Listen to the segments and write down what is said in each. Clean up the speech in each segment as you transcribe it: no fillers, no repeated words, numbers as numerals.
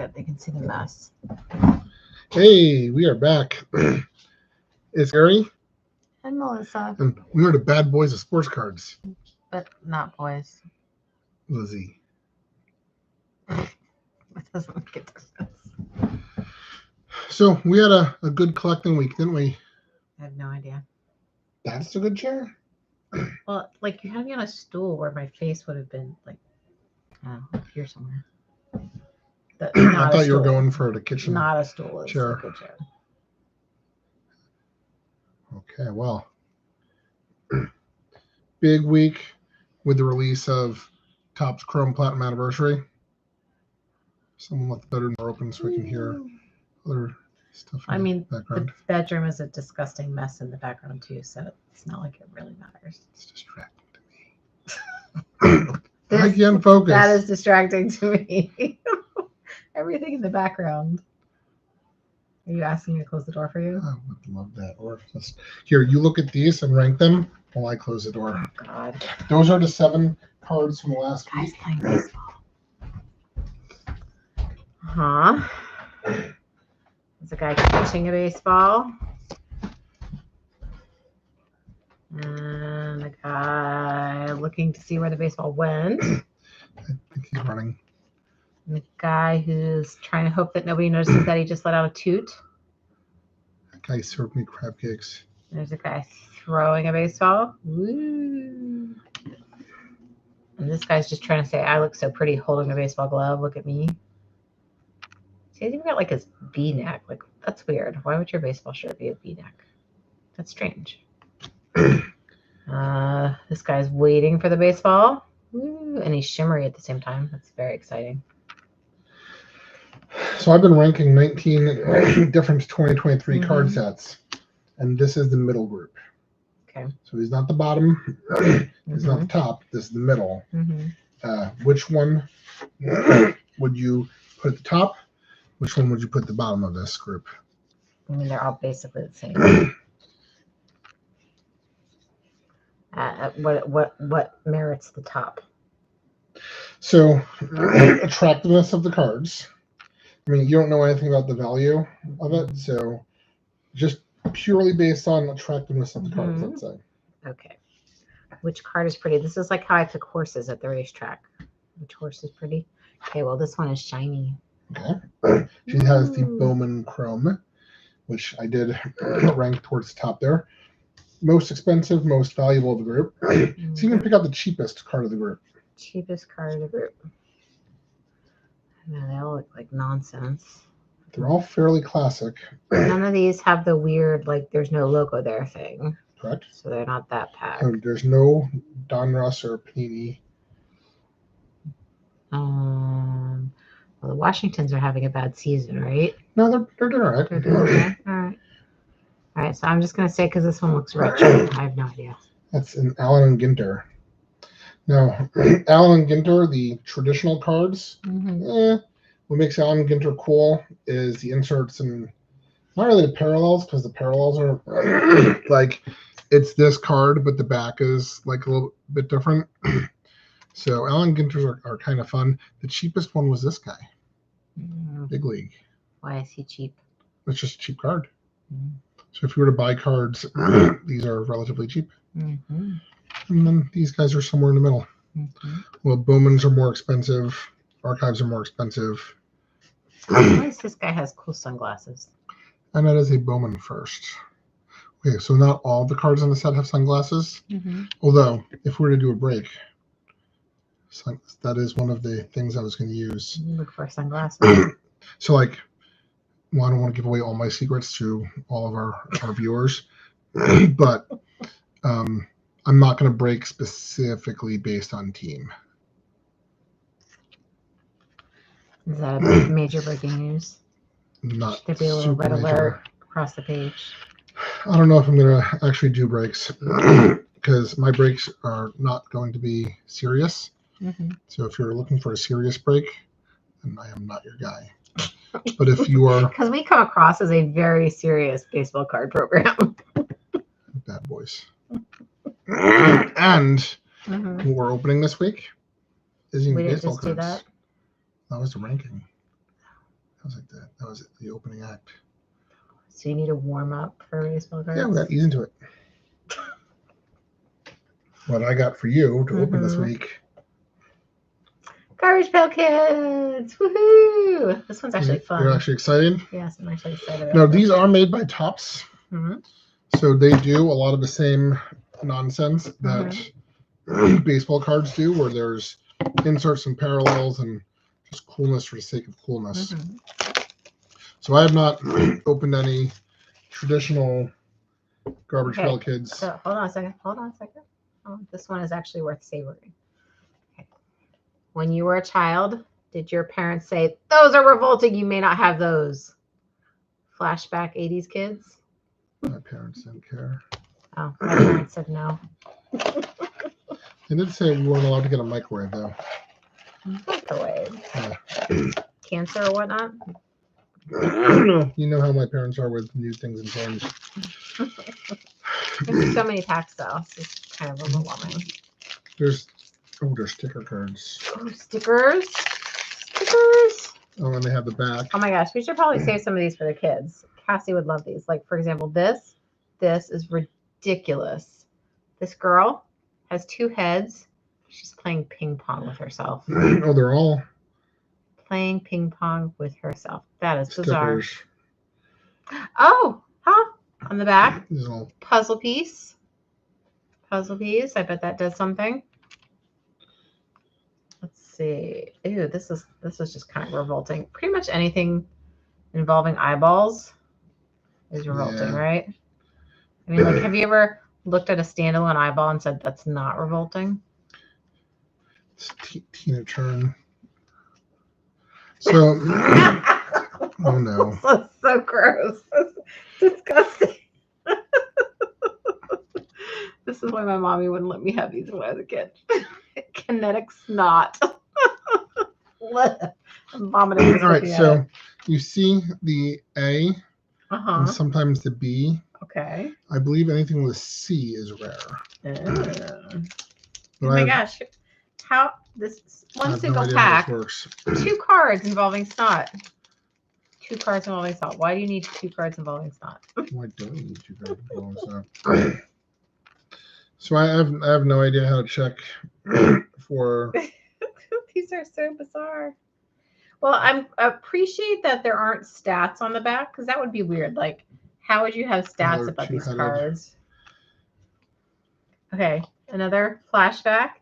that they can see the mess. Hey, we are back. It's Gary. And Mellissa. And we are the bad boys of sports cards. But not boys. Lizzie. It doesn't make a difference. So we had a good collecting week, didn't we? I have no idea. That's a good chair. Well, like you had me on a stool where my face would have been like, up here somewhere. I thought you were going for the kitchen. Not a stool. It's chair. like a chair. Okay, well, big week with the release of Topps Chrome Platinum Anniversary. Someone left the bedroom door open so we can hear other stuff in the background. The bedroom is a disgusting mess in the background too, so it's not like it really matters. It's distracting to me. I can't focus. That is distracting to me. Everything in the background. Are you asking me to close the door for you? I would love that. Or just here, you look at these and rank them while I close the door. Oh God. Those are the 7 cards from the last Guys week. playing baseball. There's a guy pitching a baseball. And a guy looking to see where the baseball went. I think he's running. And the guy who's trying to hope that nobody notices that he just let out a toot. That guy served me crab cakes. There's a guy throwing a baseball. Woo. And this guy's just trying to say, I look so pretty holding a baseball glove. Look at me. See, he's even got like his V-neck. Like, that's weird. Why would your baseball shirt be a V-neck? That's strange. This guy's waiting for the baseball. Woo. And he's shimmery at the same time. That's very exciting. So I've been ranking 19 different 2023 card sets, and this is the middle group. Okay. So he's not the bottom, he's not the top, this is the middle. Which one would you put at the top? Which one would you put at the bottom of this group? I mean, they're all basically the same. What merits the top? So, attractiveness of the cards. I mean, you don't know anything about the value of it, so just purely based on attractiveness of the cards, let's say. Okay. Which card is pretty? This is like how I pick horses at the racetrack. Which horse is pretty? Okay, well, this one is shiny. Okay. She has the Bowman Chrome, which I did rank towards the top there. Most expensive, most valuable of the group. So you can pick out the cheapest card of the group. Cheapest card of the group. No, they all look like nonsense. They're all fairly classic. None of these have the weird, like, there's no logo there thing. Correct. So they're not that packed. So there's no Donruss or Panini. Well, the Washingtons are having a bad season, right? No, they're doing all right. They're doing okay. All right. All right, so I'm just going to say, because this one looks retro, I have no idea. That's an Allen and Ginter. Now, Allen and Ginter, the traditional cards, what makes Allen and Ginter cool is the inserts and not really the parallels, because the parallels are like, it's this card, but the back is like a little bit different. So Allen Ginters are kind of fun. The cheapest one was this guy, Big League. Why is he cheap? It's just a cheap card. So if you were to buy cards, these are relatively cheap. And then these guys are somewhere in the middle. Well, Bowmans are more expensive. Archives are more expensive. At least this guy has cool sunglasses. And that is a Bowman first. Okay, so not all the cards in the set have sunglasses. Although, if we were to do a break, that is one of the things I was going to use. Look for sunglasses. So, like, well, I don't want to give away all my secrets to all of our viewers, but I'm not going to break specifically based on team. Is that a major breaking news? Not Should there be a little red alert across the page? I don't know if I'm going to actually do breaks because my breaks are not going to be serious. So if you're looking for a serious break, then I am not your guy. But if you are... Because we come across as a very serious baseball card program. Bad boys. And what we're opening this week is in baseball cards. We didn't just do that? That was the ranking. was like that. That was it, the opening act. So you need to warm up for baseball cards? Yeah, we got ease into it. What I got for you to open this week. Garbage Pail Kids! Woohoo! This one's actually fun. You're actually excited? Yes, I'm actually excited. No, these are made by Topps. Mm-hmm. So they do a lot of the same nonsense that baseball cards do, where there's inserts and parallels and just coolness for the sake of coolness. So I have not opened any traditional Garbage Pail Kids. So hold on a second. Oh, this one is actually worth savoring. Okay. When you were a child, did your parents say, "Those are revolting, you may not have those"? Flashback 80s kids? My parents didn't care. Oh, my parents said no. They did say we weren't allowed to get a microwave, though. Microwave? Yeah. Cancer or whatnot? You know how my parents are with new things and change. There's so many packs, though. It's just kind of overwhelming. There's sticker cards. Oh, stickers. Stickers. Oh, and they have the back. Oh my gosh, we should probably save some of these for the kids. Cassie would love these. Like, for example, this is ridiculous. This girl has 2 heads. She's playing ping pong with herself. Oh, they're all playing ping pong with herself. That is stickers. bizarre. Oh, huh? On the back, Little puzzle piece. Puzzle piece. I bet that does something. Let's see. Ew, this is just kind of revolting. Pretty much anything involving eyeballs is revolting, right? I mean, like, have you ever looked at a standalone eyeball and said that's not revolting? It's Tina Turn. So, oh no. So gross. That's disgusting. This is why my mommy wouldn't let me have these when I was a kid. Kinetic snot. I'm vomiting. All right, so you see the A and sometimes the B. Okay. I believe anything with C is rare. Oh my gosh. How this one single pack, 2 cards involving snot. 2 cards involving snot. Why do you need 2 cards involving snot? Why don't you need 2 cards involving snot? So I have no idea how to check for. These are so bizarre. Well, I appreciate that there aren't stats on the back, because that would be weird. Like, how would you have stats about these cards? Okay, another flashback.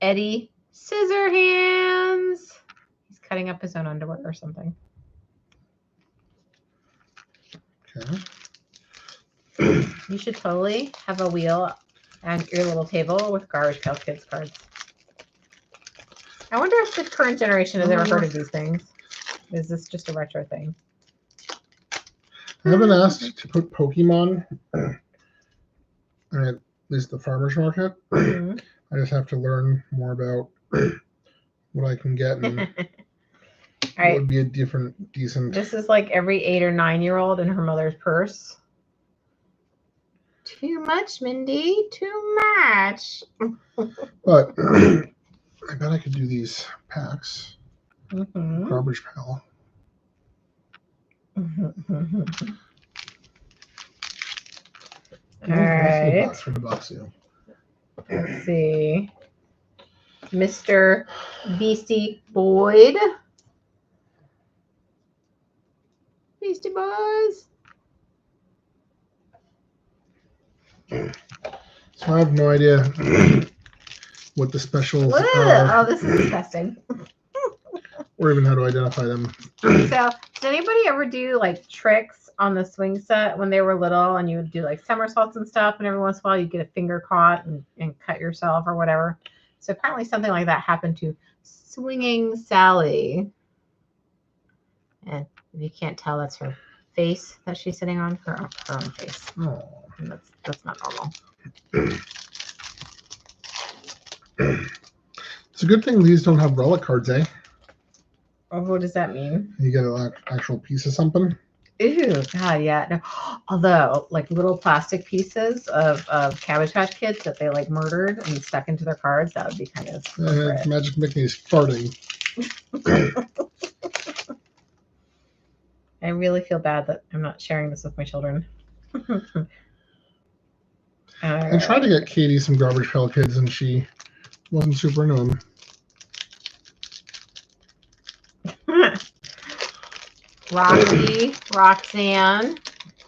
Eddie Scissorhands. He's cutting up his own underwear or something. Okay. You should totally have a wheel on your little table with Garbage Pail Kids cards. I wonder if the current generation has ever heard of these things. Is this just a retro thing? I have been asked to put Pokemon at least the farmer's market. I just have to learn more about what I can get and what would be a decent. This is like every 8 or 9-year-old in her mother's purse. Too much, Mindy. Too much. But I bet I could do these packs. Garbage Pail. All right. Let's see. Mr. Beastie Boyd. Beastie Boys. So I have no idea what the specials are. Oh, this is disgusting. Or even how to identify them. So, did anybody ever do like tricks on the swing set when they were little, and you would do like somersaults and stuff, and every once in a while you'd get a finger caught and cut yourself or whatever? So apparently something like that happened to Swinging Sally. And if you can't tell, that's her face that she's sitting on, her own face. Oh. And that's not normal. It's a good thing these don't have relic cards, eh? Oh, what does that mean? You get an actual piece of something. Ew, God, yeah. No. Although, like little plastic pieces of Cabbage Patch Kids that they like murdered and stuck into their cards, that would be kind of Magic Mickey's farting. really feel bad that I'm not sharing this with my children. I tried to get Katie some Garbage Pail Kids, and she wasn't super into them. Roxanne,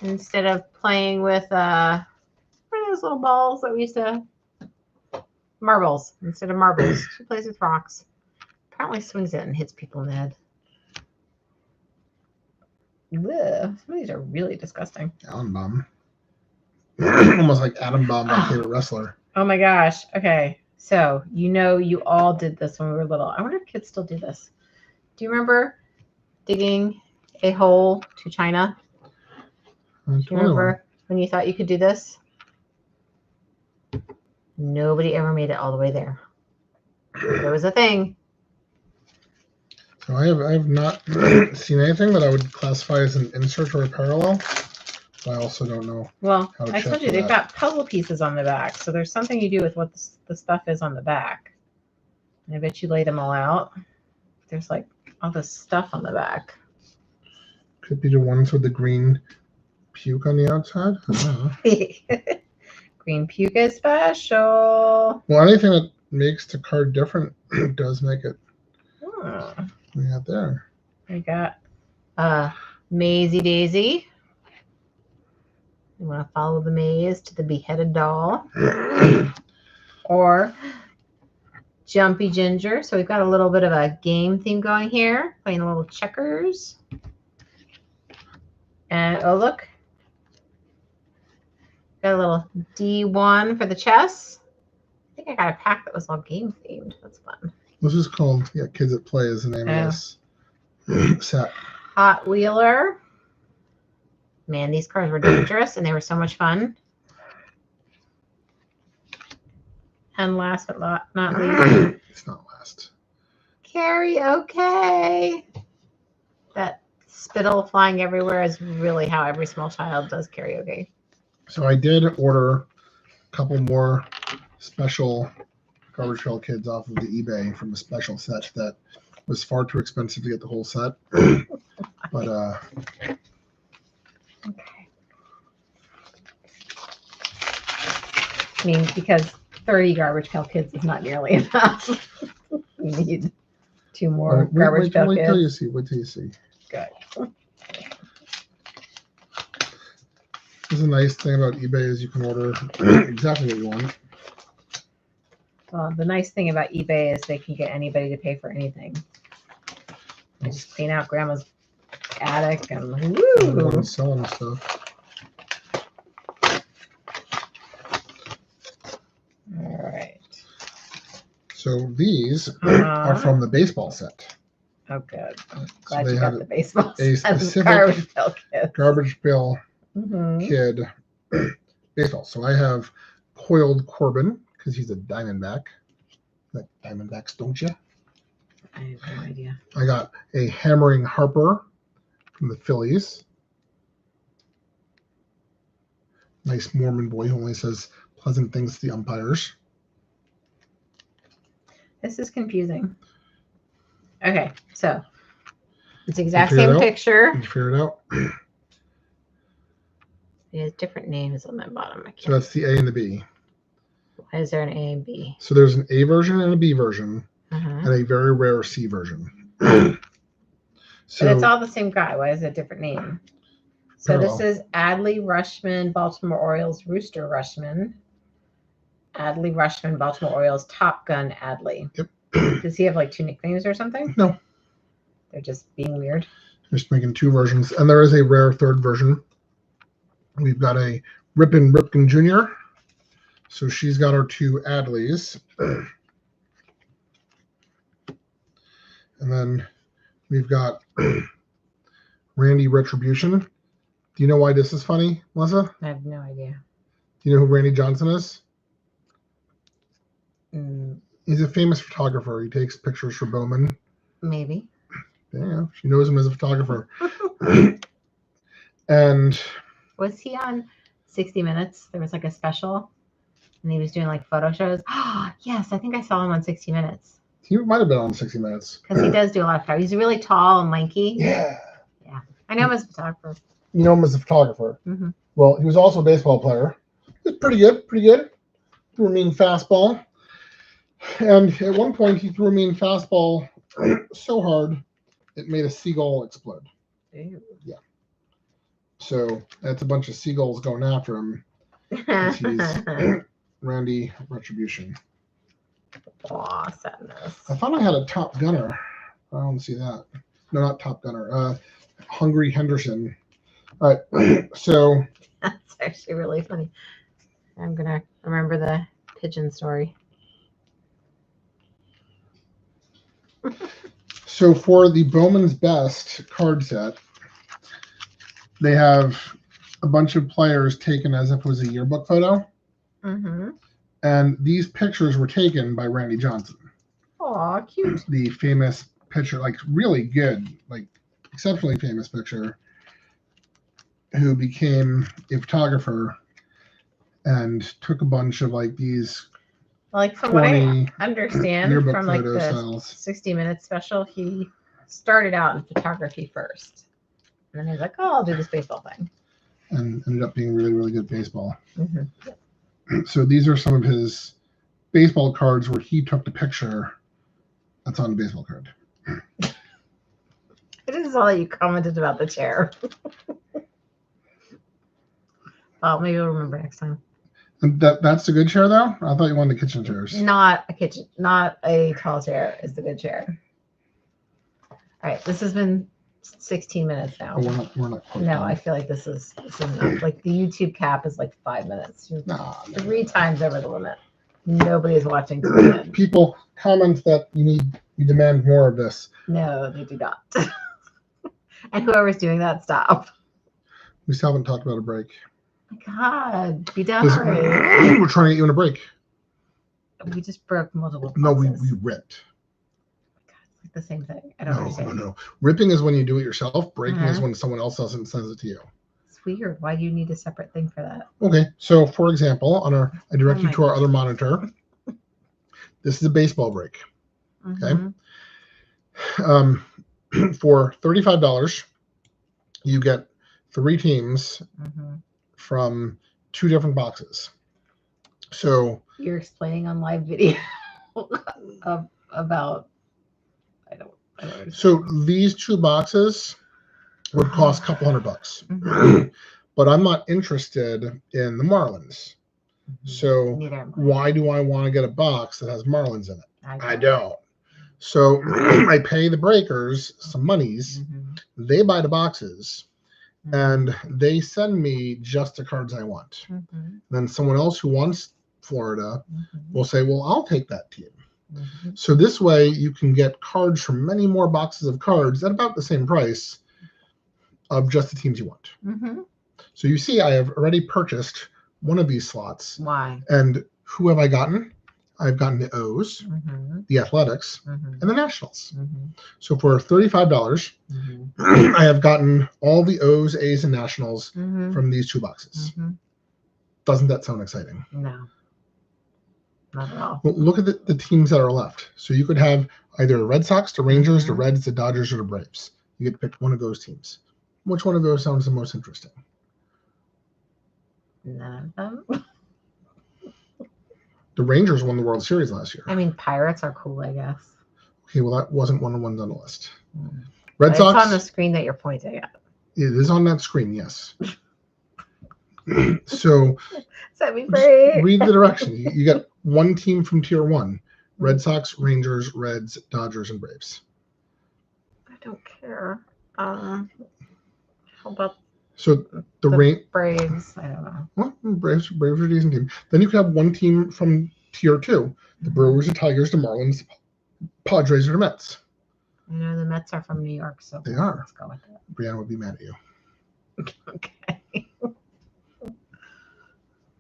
instead of playing with what are those little balls that we used to marbles? Instead of marbles, she plays with rocks. Apparently swings it and hits people in the head. Ugh, some of these are really disgusting. Atom Bomb. Almost like Atom Bomb, my favorite wrestler. Oh my gosh. Okay. So, you all did this when we were little. I wonder if kids still do this. Do you remember digging a hole to China? Do you remember when you thought you could do this? Nobody ever made it all the way there. But it was a thing. So I have not seen anything that I would classify as an insert or a parallel. I also don't know. Well, I told you they've got puzzle pieces on the back, so there's something you do with what the stuff is on the back. And I bet you laid them all out. There's like all this stuff on the back. Could be the ones with the green puke on the outside. I don't know. Green puke is special. Well, anything that makes the card different does make it. We got there. We got Maisie Daisy. You want to follow the maze to the beheaded doll. Or Jumpy Ginger. So we've got a little bit of a game theme going here. Playing a little checkers. And oh, look. Got a little D1 for the chess. I think I got a pack that was all game themed. That's fun. This is called, Kids at Play is the name of this set. Hot Wheeler. Man, these cards were dangerous, and they were so much fun. And last but not least. It's not last. Karaoke. That spittle flying everywhere is really how every small child does karaoke. So I did order a couple more special Garbage Pail Kids off of the eBay from a special set that was far too expensive to get the whole set. But okay. I mean, because 30 Garbage Pail Kids is not nearly enough. We need 2 more Garbage Pail Kids. Wait till you see. Wait till you see. Good. This is a nice thing about eBay is you can order exactly what you want. Well, the nice thing about eBay is they can get anybody to pay for anything. They just clean out Grandma's attic and woo! Selling stuff. All right. So these are from the baseball set. Oh, good. I'm glad you got the baseball a set. Specific Garbage Pail Kid baseball. So I have Coiled Corbin because he's a Diamondback. Like Diamondbacks, don't you? I have no idea. I got a Hammering Harper from the Phillies. Nice Mormon boy who only says pleasant things to the umpires. This is confusing. Okay, so it's the exact same picture. Did you figure it out? It has different names on that bottom. So that's the A and the B. Why is there an A and B? So there's an A version and a B version, and a very rare C version. So but it's all the same guy. Why is it a different name? So this is Adley Rutschman, Baltimore Orioles, Rooster Rutschman. Adley Rutschman, Baltimore Orioles, Top Gun Adley. Yep. Does he have like 2 nicknames or something? No. They're just being weird. Just making 2 versions. And there is a rare 3rd version. We've got a Ripken Ripken Jr. So she's got her 2 Adleys. And then we've got Randy Retribution. Do you know why this is funny, Melissa? I have no idea. Do you know who Randy Johnson is? Mm. He's a famous photographer. He takes pictures for Bowman. Maybe. Yeah, she knows him as a photographer. And was he on 60 Minutes? There was like a special, and he was doing like photo shows. Oh, yes, I think I saw him on 60 Minutes. He might have been on 60 Minutes. Because he does do a lot of photos. He's really tall and lanky. Yeah. Yeah, I know him as a photographer. You know him as a photographer. Mm-hmm. Well, he was also a baseball player. He was pretty good, pretty good. Threw a mean fastball. And at one point, he threw a mean fastball so hard, it made a seagull explode. Ew. Yeah. So that's a bunch of seagulls going after him. He's Randy Retribution. Aw, sadness. I thought I had a Top Gunner. I don't see that. No, not Top Gunner. Hungry Henderson. All right. So That's actually really funny. I'm going to remember the pigeon story. So for the Bowman's Best card set, they have a bunch of players taken as if it was a yearbook photo. Mm-hmm. And these pictures were taken by Randy Johnson. Aw, cute. The famous pitcher, like really good, like exceptionally famous pitcher, who became a photographer and took a bunch of like these. Like from what I 20 understand yearbook from like photo the styles. 60 Minutes special, he started out in photography first. And then he's like, oh, I'll do this baseball thing. And ended up being really, really good at baseball. Mm-hmm. So these are some of his baseball cards where he took the picture that's on the baseball card. I just saw that you commented about the chair. Well, maybe we'll remember next time. And that's the good chair, though? I thought you wanted the kitchen chairs. Not a tall chair is the good chair. All right, this has been 16 minutes now. Oh, we're not quite No, done. I feel like this is enough. Like the YouTube cap is like 5 minutes. You're Nah, 3 times over the limit. Nobody is watching to the end. People comment that you demand more of this. No, they do not. And whoever's doing that, stop. We still haven't talked about a break. Oh my God, be done. We're trying to get you in a break. We just broke multiple boxes. No, we ripped. It's like the same thing. I don't understand. No. Ripping is when you do it yourself. Breaking is when someone else does it and sends it to you. It's weird. Why do you need a separate thing for that? Okay, so for example, I direct you to our other monitor. This is a baseball break. Okay. Mm-hmm. For $35, you get 3 teams from 2 different boxes. So you're explaining on live video about I don't understand. So these 2 boxes would cost a couple $100. But I'm not interested in the Marlins. So why do I want to get a box that has Marlins in it? I don't. So I pay the breakers some monies. They buy the boxes. And they send me just the cards I want. Then someone else who wants Florida will say, well, I'll take that team. So this way you can get cards from many more boxes of cards at about the same price of just the teams you want. So you see, I have already purchased one of these slots. Why? And who have I gotten? I've gotten the O's, the Athletics, and the Nationals. So for $35, I have gotten all the O's, A's, and Nationals from these 2 boxes. Doesn't that sound exciting? No. Not at all. Well, look at the teams that are left. So you could have either the Red Sox, the Rangers, the Reds, the Dodgers, or the Braves. You get to pick one of those teams. Which one of those sounds the most interesting? None of them. The Rangers won the World Series last year. I mean, Pirates are cool, I guess. Okay, well, that wasn't one of the ones on the list. Red Sox. It's on the screen that you're pointing at. It is on that screen, yes. So set me free. Read the directions. You got 1 team from Tier 1. Red Sox, Rangers, Reds, Dodgers, and Braves. I don't care. How about so the Braves? I don't know. Well, Braves are a decent team. Then you could have 1 team from Tier 2. The Brewers, the Tigers, the Marlins, Padres, or the Mets. You know, the Mets are from New York, so they are. Let's go with that. Brianna would be mad at you. Okay.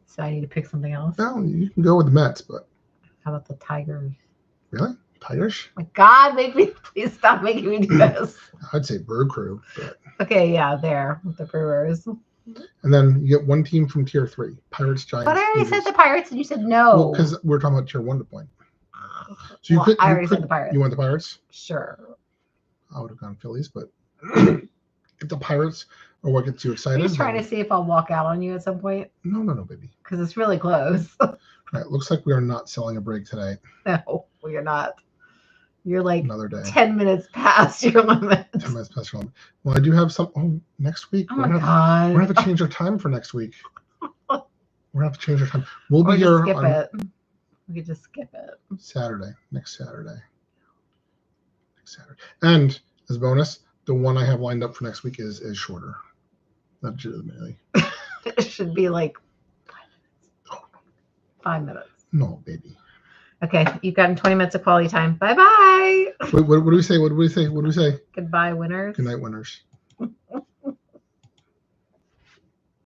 So I need to pick something else? No, you can go with the Mets, but... How about the Tigers? Really? Tigers? My God, please stop making me do this. I'd say Brew Crew, but... Okay, yeah, there, with the Brewers. And then you get 1 team from Tier 3. Pirates, Giants, But I already Eagles. said the Pirates, and you said no. Well, because we're talking about Tier 1 to point. So you I already said the Pirates. You want the Pirates? Sure. I would have gone Phillies, but if the Pirates are what gets you excited. He's trying to see if I'll walk out on you at some point. No, baby. Because it's really close. Right, looks like we are not selling a break today. No, you're not. You're like Another day. 10 minutes past your limit. 10 minutes past your limit. Well, I do have some. Oh, next week. Oh my God. We're going to have to change our time for next week. We're going to have to change our time. We'll Or be just here skip on it. We could just skip it. Saturday. Next Saturday. And as a bonus, the one I have lined up for next week is shorter. Legitimately. It should be like 5 minutes. No, baby. Okay, you've gotten 20 minutes of quality time. Bye-bye. What do we say? What do we say? Goodbye, winners. Good night, winners.